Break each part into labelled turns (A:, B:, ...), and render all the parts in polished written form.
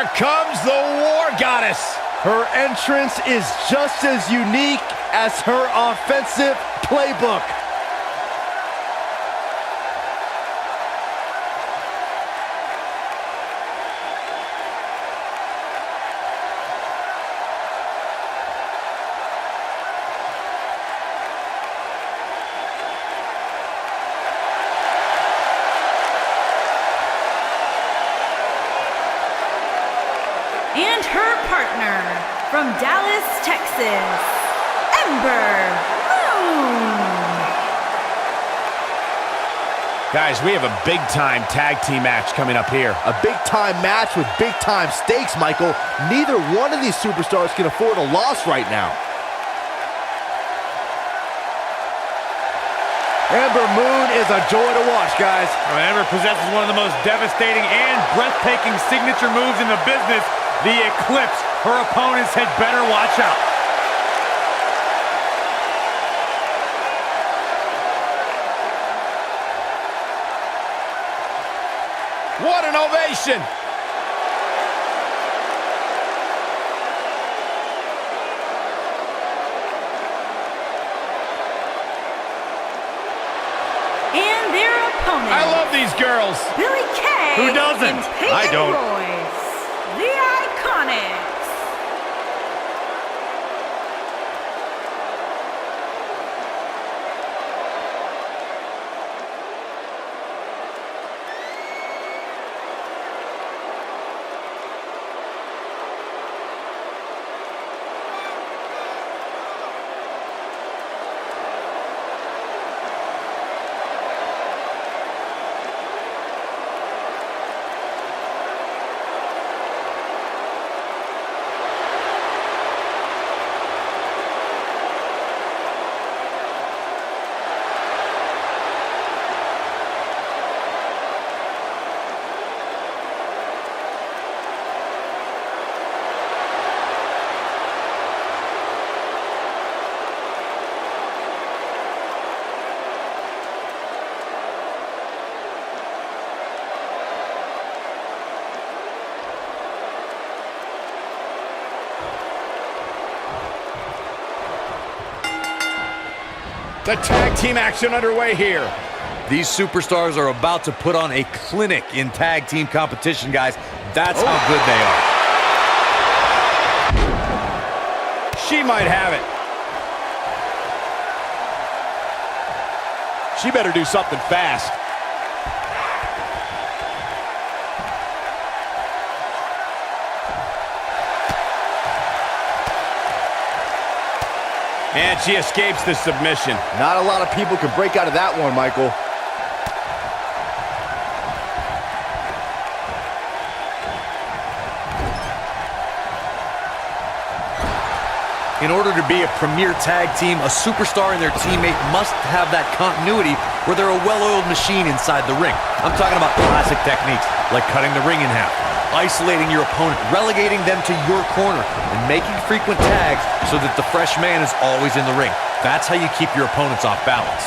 A: Here comes the War Goddess.
B: Her entrance is just as unique as her offensive playbook.
C: And her partner, from Dallas, Texas, Ember.
A: Guys, we have a big-time tag team match coming up here.
B: A big-time match with big-time stakes, Michael. Neither one of these superstars can afford a loss right now. Ember Moon is a joy to watch, guys.
D: Ember possesses one of the most devastating and breathtaking signature moves in the business, the Eclipse. Her opponents had better watch out.
A: What an ovation!
C: And their opponent.
A: I love these girls.
C: Billy Kay.
D: Who doesn't?
C: And Peyton
D: I don't.
C: Royce, the IIconics.
A: The tag team action underway here.
E: These superstars are about to put on a clinic in tag team competition, guys. That's how good they are.
A: She might have it. She better do something fast. And she escapes the submission.
B: Not a lot of people can break out of that one, Michael.
E: In order to be a premier tag team, a superstar and their teammate must have that continuity where they're a well-oiled machine inside the ring. I'm talking about classic techniques, like cutting the ring in half, isolating your opponent, relegating them to your corner, and making frequent tags so that the fresh man is always in the ring. That's how you keep your opponents off balance.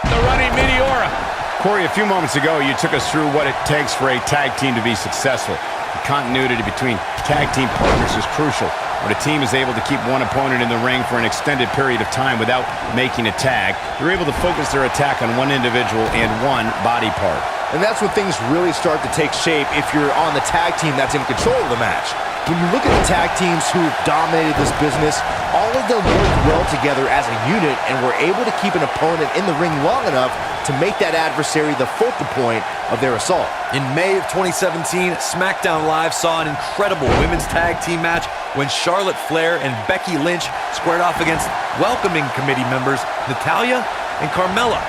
A: The running Meteora. Corey, a few moments ago, you took us through what it takes for a tag team to be successful. The continuity between tag team partners is crucial. When a team is able to keep one opponent in the ring for an extended period of time without making a tag, they're able to focus their attack on one individual and one body part.
B: And that's when things really start to take shape if you're on the tag team that's in control of the match. When you look at the tag teams who've dominated this business, all of them worked well together as a unit and were able to keep an opponent in the ring long enough to make that adversary the focal point of their assault.
E: In May of 2017, SmackDown Live saw an incredible women's tag team match when Charlotte Flair and Becky Lynch squared off against welcoming committee members Natalya and Carmella.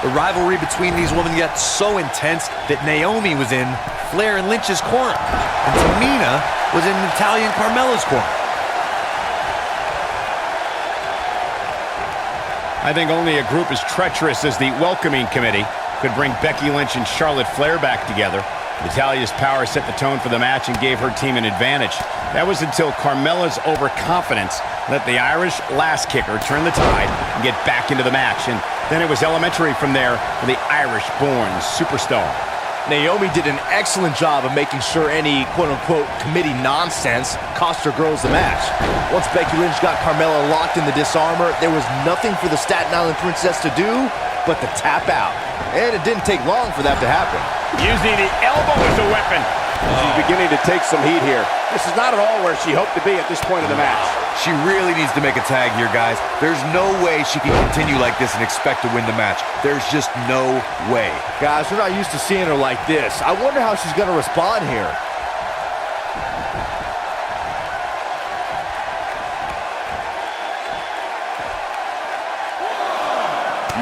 E: The rivalry between these women got so intense that Naomi was in Flair and Lynch's corner, and Tamina was in Natalya and Carmella's corner.
A: I think only a group as treacherous as the welcoming committee could bring Becky Lynch and Charlotte Flair back together. Natalya's power set the tone for the match and gave her team an advantage. That was until Carmella's overconfidence let the Irish last kicker turn the tide and get back into the match. And then it was elementary from there for the Irish-born superstar.
B: Naomi did an excellent job of making sure any quote-unquote committee nonsense cost her girls the match. Once Becky Lynch got Carmella locked in the disarmor, there was nothing for the Staten Island Princess to do but to tap out. And it didn't take long for that to happen.
A: Using the elbow as a weapon.
F: She's beginning to take some heat here. This is not at all where she hoped to be at this point in the match.
E: She really needs to make a tag here, guys. There's no way she can continue like this and expect to win the match. There's just no way.
B: Guys, we're not used to seeing her like this. I wonder how she's going to respond here.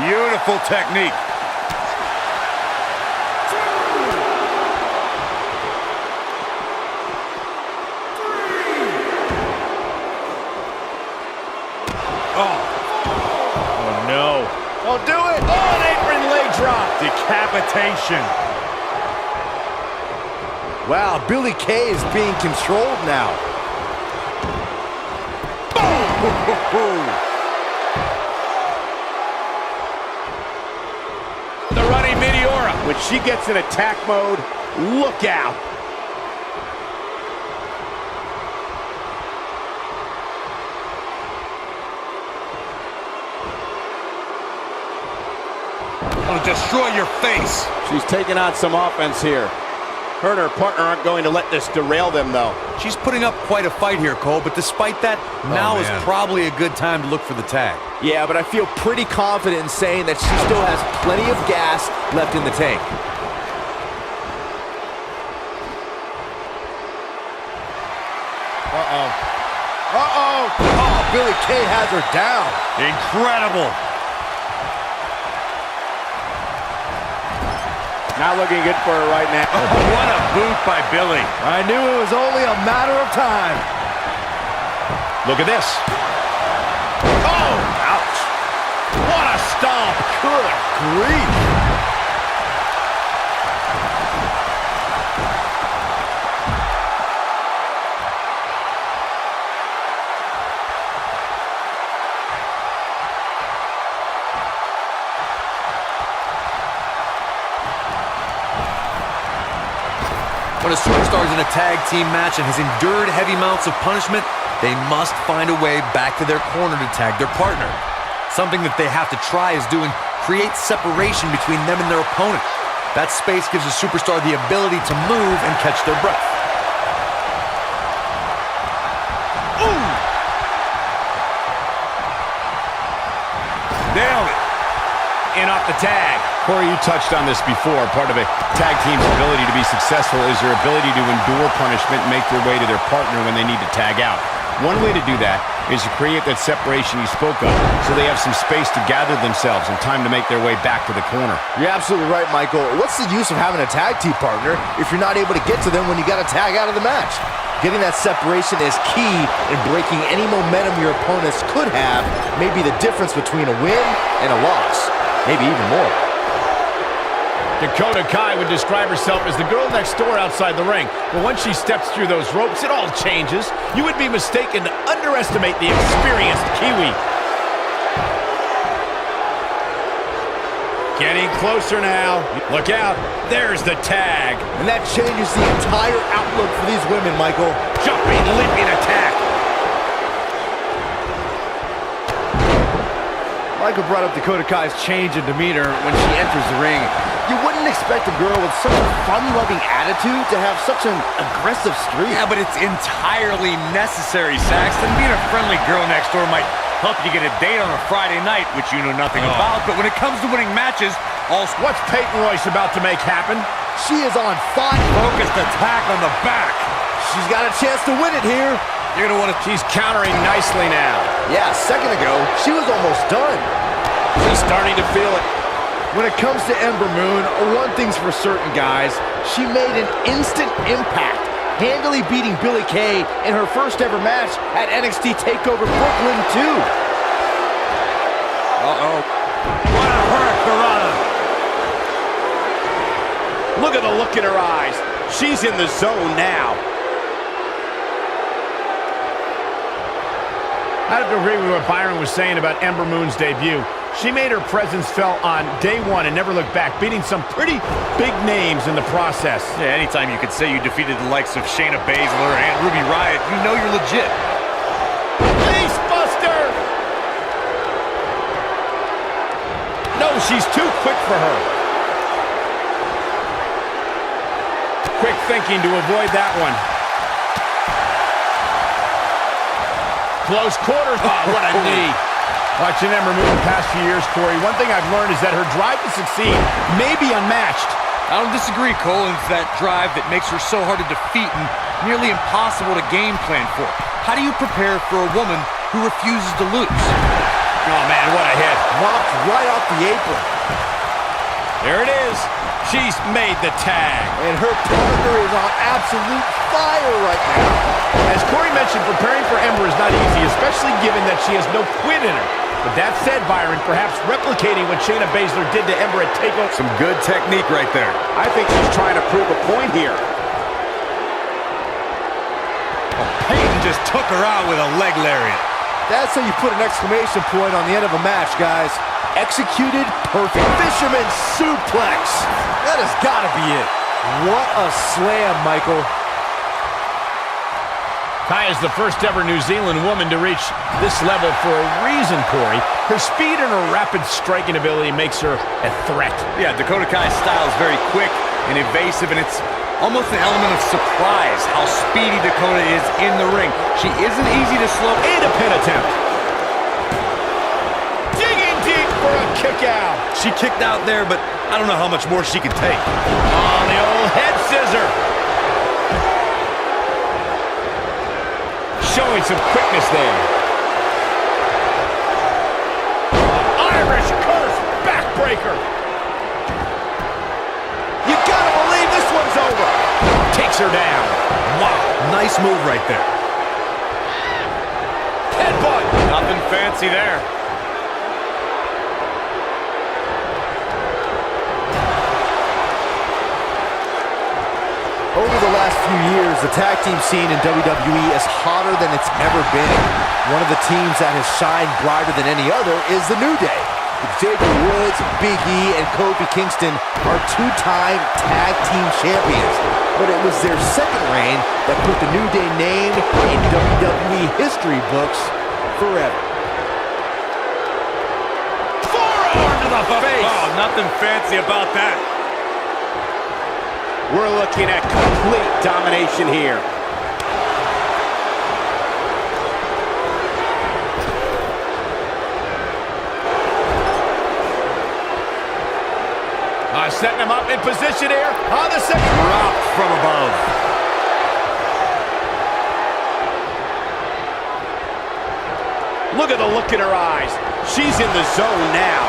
D: Beautiful technique. Oh no.
F: Don't do it! Oh, an apron leg drop!
D: Decapitation.
B: Wow, Billie Kay is being controlled now. Boom!
A: The running Meteora.
F: When she gets in attack mode, look out!
D: It'll destroy your face.
F: She's taking on some offense here. Her and her partner aren't going to let this derail them, though.
E: She's putting up quite a fight here, Cole, but despite that, now is
D: man.
E: probably a good time to look for the tag.
B: Yeah, but I feel pretty confident in saying that she still has plenty of gas left in the tank. Oh, Billie Kay has her down.
D: Incredible.
F: Not looking good for her right now.
D: What a boot by Billie.
B: I knew it was only a matter of time.
A: Look at this.
F: Oh! Ouch! What a stomp!
B: Good grief.
E: When a superstar is in a tag team match and has endured heavy amounts of punishment, they must find a way back to their corner to tag their partner. Something that they have to try is doing create separation between them and their opponent. That space gives a superstar the ability to move and catch their breath.
D: Ooh! Nailed it.
A: In off the tag. Corey, you touched on this before. Part of a tag team's ability to be successful is their ability to endure punishment and make their way to their partner when they need to tag out. One way to do that is to create that separation you spoke of, so they have some space to gather themselves and time to make their way back to the corner.
B: You're absolutely right, Michael. What's the use of having a tag team partner if you're not able to get to them when you got to tag out of the match? Getting that separation is key in breaking any momentum your opponents could have, maybe the difference between a win and a loss. Maybe even more.
A: Dakota Kai would describe herself as the girl next door outside the ring. But once she steps through those ropes, it all changes. You would be mistaken to underestimate the experienced Kiwi. Getting closer now. Look out. There's the tag.
B: And that changes the entire outlook for these women, Michael.
A: Jumping, leaping attack.
B: Michael brought up Dakota Kai's change in demeanor when she enters the ring. You wouldn't expect a girl with such a fun-loving attitude to have such an aggressive streak.
D: Yeah, but it's entirely necessary, Saxton. Being a friendly girl next door might help you get a date on a Friday night, which you know nothing about. But when it comes to winning matches,
A: What's Peyton Royce about to make happen?
B: She is on fire.
D: focused attack on the back.
B: She's got a chance to win it here.
A: You're going to want to... She's countering nicely now.
B: Yeah, a second ago, she was almost done.
A: She's starting to feel it.
B: When it comes to Ember Moon, one thing's for certain, guys. She made an instant impact, handily beating Billie Kay in her first ever match at NXT TakeOver Brooklyn 2.
D: Uh-oh. What a hurricanrana.
F: Look at the look in her eyes. She's in the zone now.
A: I have to agree with what Byron was saying about Ember Moon's debut. She made her presence felt on day one and never looked back, beating some pretty big names in the process.
D: Yeah, anytime you could say you defeated the likes of Shayna Baszler and Ruby Riott, you know you're legit.
A: Face buster! No, she's too quick for her. Quick thinking to avoid that one. Close quarters. Oh, what a knee. Watching Ember move the past few years, Corey, one thing I've learned is that her drive to succeed may be unmatched.
D: I don't disagree, Cole. It's that drive that makes her so hard to defeat and nearly impossible to game plan for. How do you prepare for a woman who refuses to lose?
A: Oh, man, what a hit.
B: Knocked right off the apron.
A: There it is. She's made the tag.
B: And her partner is on absolute fire right now.
A: As Corey mentioned, preparing for Ember is not easy, especially given that she has no quit in her. But that said, Byron, perhaps replicating what Shayna Baszler did to Ember at TakeOver.
D: Some good technique right there.
F: I think she's trying to prove a point here.
D: Peyton just took her out with a leg lariat.
B: That's how you put an exclamation point on the end of a match, guys. Executed perfect. Fisherman suplex. That has got to be it. What a slam, Michael.
A: Kai is the first ever New Zealand woman to reach this level for a reason, Corey. Her speed and her rapid striking ability makes her a threat.
D: Yeah, Dakota Kai's style is very quick and evasive, and it's almost an element of surprise how speedy Dakota is in the ring. She isn't easy to slow.
A: And a pin attempt. Digging deep for a kick out.
D: She kicked out there, but I don't know how much more she can take.
A: Oh, the old head scissor. Showing some quickness there. Irish curse backbreaker. You gotta believe this one's over. Takes her down.
D: Wow, nice move right there.
A: Headbutt.
D: Nothing fancy there.
B: Over the last few years, the tag team scene in WWE is hotter than it's ever been. One of the teams that has shined brighter than any other is the New Day. Xavier Woods, Big E, and Kofi Kingston are two-time tag team champions. But it was their second reign that put the New Day name in WWE history books forever.
A: Forearm to the face.
D: Oh, nothing fancy about that.
F: We're looking at complete domination here.
A: Setting him up in position here on the second.
D: Drop from above.
F: Look at the look in her eyes. She's in the zone now.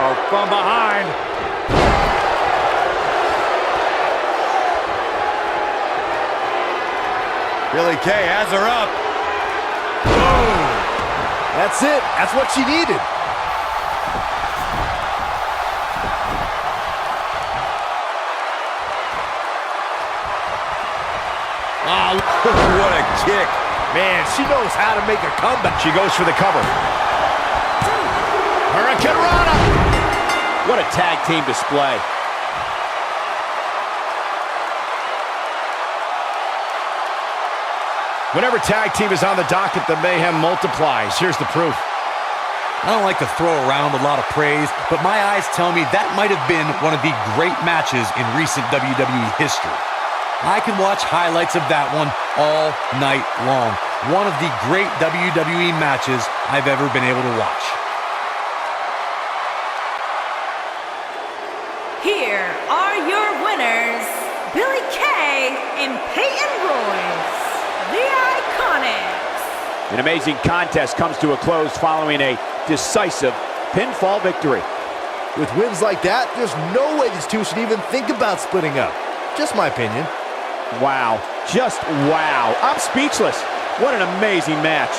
D: Oh, from behind. Billie Kay has her up.
B: That's it. That's what she needed.
A: Oh,
D: What a kick.
B: Man, she knows how to make a comeback.
A: she goes for the cover. Hurricane Rana.
F: What a tag team display.
A: Whenever tag team is on the docket, the mayhem multiplies. Here's the proof.
E: I don't like to throw around a lot of praise, but my eyes tell me that might have been one of the great matches in recent WWE history. I can watch highlights of that one all night long. One of the great WWE matches I've ever been able to watch.
C: Here are your winners, Billie Kay and Peyton Royce, the IIconics.
F: An amazing contest comes to a close following a decisive pinfall victory.
B: With wins like that, there's no way these two should even think about splitting up. Just my opinion.
F: Wow. Just wow. I'm speechless. What an amazing match.